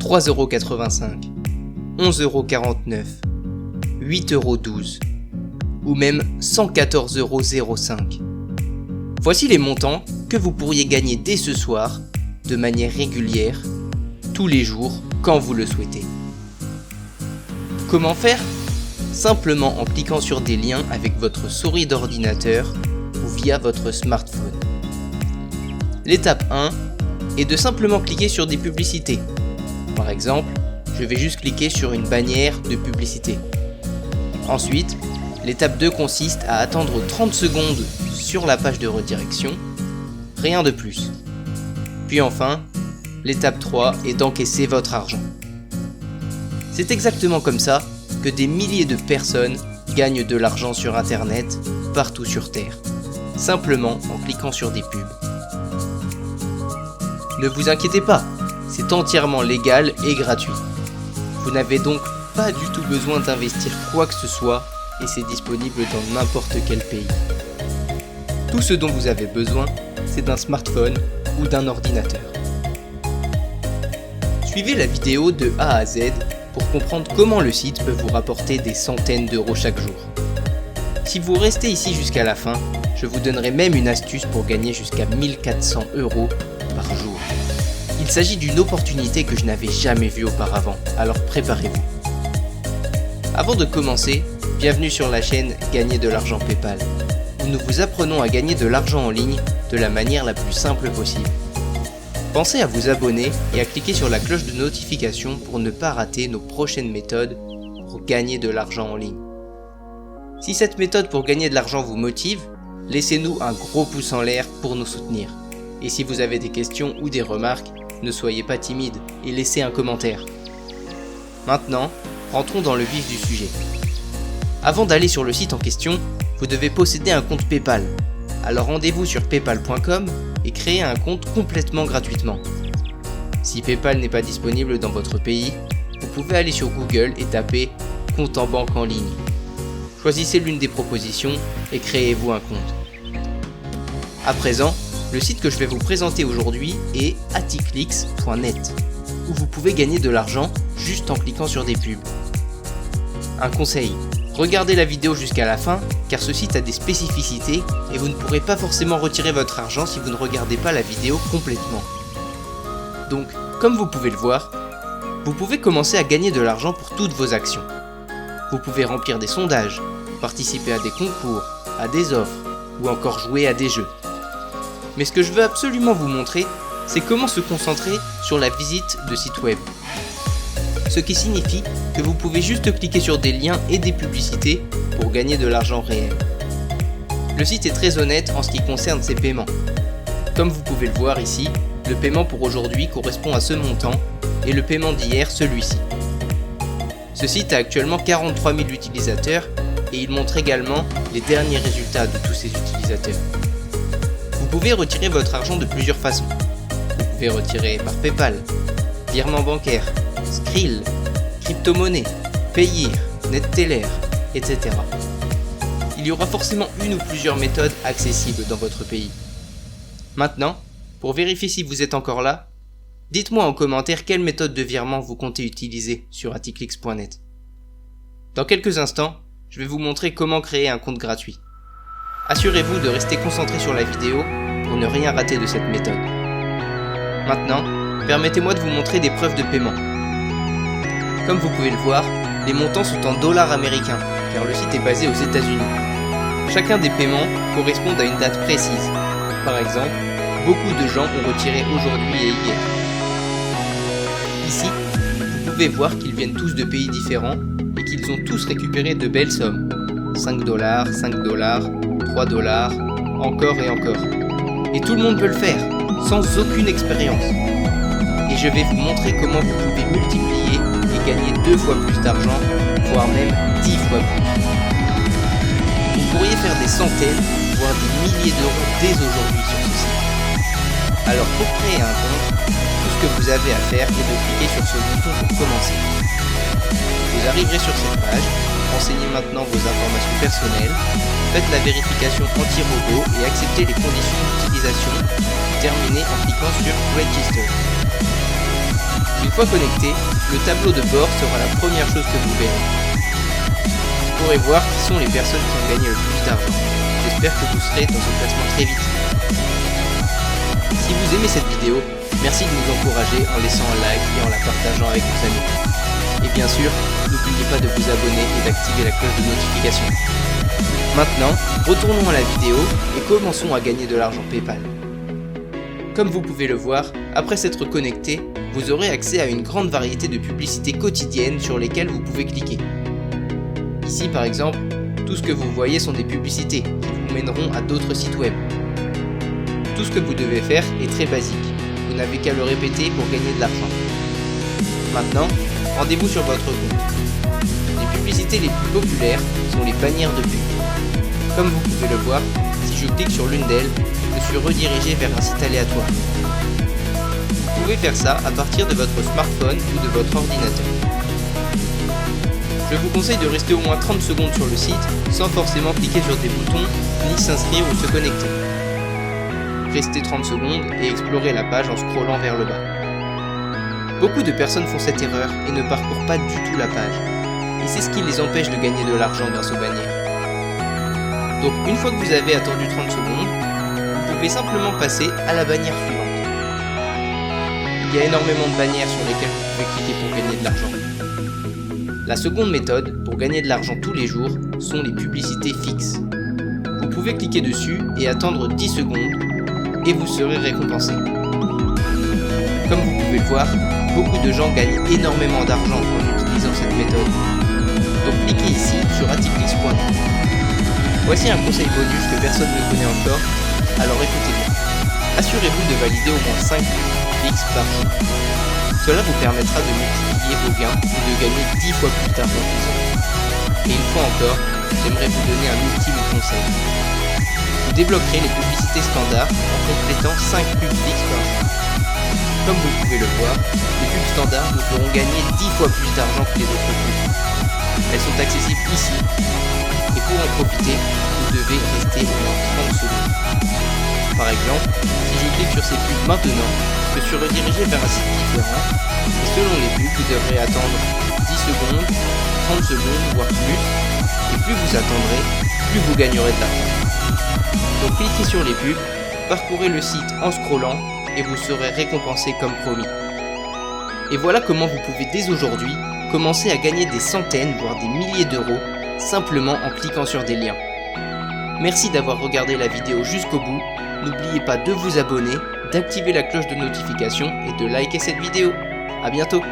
3,85€, 11,49€, 8,12€ ou même 114,05€. Voici les montants que vous pourriez gagner dès ce soir, de manière régulière, tous les jours, quand vous le souhaitez. Comment faire ? Simplement en cliquant sur des liens avec votre souris d'ordinateur ou via votre smartphone. L'étape 1 est de simplement cliquer sur des publicités. Par exemple, je vais juste cliquer sur une bannière de publicité. Ensuite, l'étape 2 consiste à attendre 30 secondes sur la page de redirection, rien de plus. Puis enfin, l'étape 3 est d'encaisser votre argent. C'est exactement comme ça que des milliers de personnes gagnent de l'argent sur Internet, partout sur Terre, simplement en cliquant sur des pubs. Ne vous inquiétez pas, c'est entièrement légal et gratuit. Vous n'avez donc pas du tout besoin d'investir quoi que ce soit et c'est disponible dans n'importe quel pays. Tout ce dont vous avez besoin, c'est d'un smartphone ou d'un ordinateur. Suivez la vidéo de A à Z pour comprendre comment le site peut vous rapporter des centaines d'euros chaque jour. Si vous restez ici jusqu'à la fin, je vous donnerai même une astuce pour gagner jusqu'à 1400 € par jour. Il s'agit d'une opportunité que je n'avais jamais vue auparavant, alors préparez-vous. Avant de commencer, bienvenue sur la chaîne Gagner de l'argent PayPal, où nous vous apprenons à gagner de l'argent en ligne de la manière la plus simple possible. Pensez à vous abonner et à cliquer sur la cloche de notification pour ne pas rater nos prochaines méthodes pour gagner de l'argent en ligne. Si cette méthode pour gagner de l'argent vous motive, laissez-nous un gros pouce en l'air pour nous soutenir. Et si vous avez des questions ou des remarques, ne soyez pas timide et laissez un commentaire. Maintenant, rentrons dans le vif du sujet. Avant d'aller sur le site en question, vous devez posséder un compte PayPal. Alors rendez-vous sur paypal.com et créez un compte complètement gratuitement. Si PayPal n'est pas disponible dans votre pays, vous pouvez aller sur Google et taper « compte en banque en ligne ». Choisissez l'une des propositions et créez-vous un compte. À présent, le site que je vais vous présenter aujourd'hui est aticlix.net, où vous pouvez gagner de l'argent juste en cliquant sur des pubs. Un conseil, regardez la vidéo jusqu'à la fin, car ce site a des spécificités et vous ne pourrez pas forcément retirer votre argent si vous ne regardez pas la vidéo complètement. Donc, comme vous pouvez le voir, vous pouvez commencer à gagner de l'argent pour toutes vos actions. Vous pouvez remplir des sondages, participer à des concours, à des offres ou encore jouer à des jeux. Mais ce que je veux absolument vous montrer, c'est comment se concentrer sur la visite de sites web. Ce qui signifie que vous pouvez juste cliquer sur des liens et des publicités pour gagner de l'argent réel. Le site est très honnête en ce qui concerne ses paiements. Comme vous pouvez le voir ici, le paiement pour aujourd'hui correspond à ce montant et le paiement d'hier celui-ci. Ce site a actuellement 43 000 utilisateurs et il montre également les derniers résultats de tous ces utilisateurs. Vous pouvez retirer votre argent de plusieurs façons. Vous pouvez retirer par PayPal, virement bancaire, Skrill, crypto-monnaie, Payeer, NetTeller, etc. Il y aura forcément une ou plusieurs méthodes accessibles dans votre pays. Maintenant, pour vérifier si vous êtes encore là, dites-moi en commentaire quelle méthode de virement vous comptez utiliser sur aticlix.net. Dans quelques instants, je vais vous montrer comment créer un compte gratuit. Assurez-vous de rester concentré sur la vidéo pour ne rien rater de cette méthode. Maintenant, permettez-moi de vous montrer des preuves de paiement. Comme vous pouvez le voir, les montants sont en dollars américains, car le site est basé aux États-Unis. Chacun des paiements correspond à une date précise. Par exemple, beaucoup de gens ont retiré aujourd'hui et hier. Ici, vous pouvez voir qu'ils viennent tous de pays différents et qu'ils ont tous récupéré de belles sommes. 5 $, 5 $, 3 $, encore et encore. Et tout le monde peut le faire, sans aucune expérience. Et je vais vous montrer comment vous pouvez multiplier et gagner 2 fois plus d'argent, voire même 10 fois plus. Vous pourriez faire des centaines, voire des milliers d'euros dès aujourd'hui sur ce site. Alors pour créer un compte, tout ce que vous avez à faire est de cliquer sur ce bouton pour commencer. Vous arriverez sur cette page, renseignez maintenant vos informations personnelles, faites la vérification anti-robot et acceptez les conditions d'utilisation, terminez en cliquant sur Register. Une fois connecté, le tableau de bord sera la première chose que vous verrez. Vous pourrez voir qui sont les personnes qui ont gagné le plus d'argent. J'espère que vous serez dans ce classement très vite. Si vous aimez cette vidéo, merci de nous encourager en laissant un like et en la partageant avec vos amis. Et bien sûr, n'oubliez pas de vous abonner et d'activer la cloche de notification. Maintenant, retournons à la vidéo et commençons à gagner de l'argent PayPal. Comme vous pouvez le voir, après s'être connecté, vous aurez accès à une grande variété de publicités quotidiennes sur lesquelles vous pouvez cliquer. Ici par exemple, tout ce que vous voyez sont des publicités qui vous mèneront à d'autres sites web. Tout ce que vous devez faire est très basique, vous n'avez qu'à le répéter pour gagner de l'argent. Maintenant, rendez-vous sur votre compte. Les publicités les plus populaires sont les bannières de pub. Comme vous pouvez le voir, si je clique sur l'une d'elles, je suis redirigé vers un site aléatoire. Vous pouvez faire ça à partir de votre smartphone ou de votre ordinateur. Je vous conseille de rester au moins 30 secondes sur le site sans forcément cliquer sur des boutons ni s'inscrire ou se connecter. Restez 30 secondes et explorez la page en scrollant vers le bas. Beaucoup de personnes font cette erreur et ne parcourent pas du tout la page. Et c'est ce qui les empêche de gagner de l'argent grâce aux bannières. Donc une fois que vous avez attendu 30 secondes, vous pouvez simplement passer à la bannière suivante. Il y a énormément de bannières sur lesquelles vous pouvez cliquer pour gagner de l'argent. La seconde méthode pour gagner de l'argent tous les jours sont les publicités fixes. Vous pouvez cliquer dessus et attendre 10 secondes et vous serez récompensé. Comme vous pouvez le voir, beaucoup de gens gagnent énormément d'argent en utilisant cette méthode. Donc cliquez ici sur Aticlix.net. Voici un conseil bonus que personne ne connaît encore, alors écoutez-le. Assurez-vous de valider au moins 5 fixes par jour. Cela vous permettra de multiplier vos gains et de gagner 10 fois plus d'argent que les autres. Et une fois encore, j'aimerais vous donner un ultime conseil. Vous débloquerez les publicités standards en complétant 5 pubs fixes par jour. Comme vous pouvez le voir, les pubs standards vous feront gagner 10 fois plus d'argent que les autres pubs. Elles sont accessibles ici, et pour en profiter, vous devez rester au moins 30 secondes. Par exemple, si je clique sur ces pubs maintenant, je suis redirigé vers un site différent, et selon les pubs, vous devrez attendre 10 secondes, 30 secondes, voire plus, et plus vous attendrez, plus vous gagnerez de l'argent. Donc cliquez sur les pubs, parcourez le site en scrollant, et vous serez récompensé comme promis. Et voilà comment vous pouvez dès aujourd'hui commencer à gagner des centaines voire des milliers d'euros simplement en cliquant sur des liens. Merci d'avoir regardé la vidéo jusqu'au bout, n'oubliez pas de vous abonner, d'activer la cloche de notification et de liker cette vidéo. A bientôt.